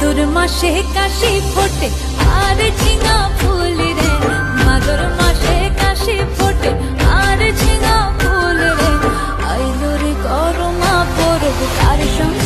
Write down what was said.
ভাদর মাসে কাশি ফোটে আর ঝিঙা ফুল রে, ভাদর মাসে কাশি ফোটে আর ঝিঙা ফুল রে। আইলো রে করমা পরব তার সঙ্গে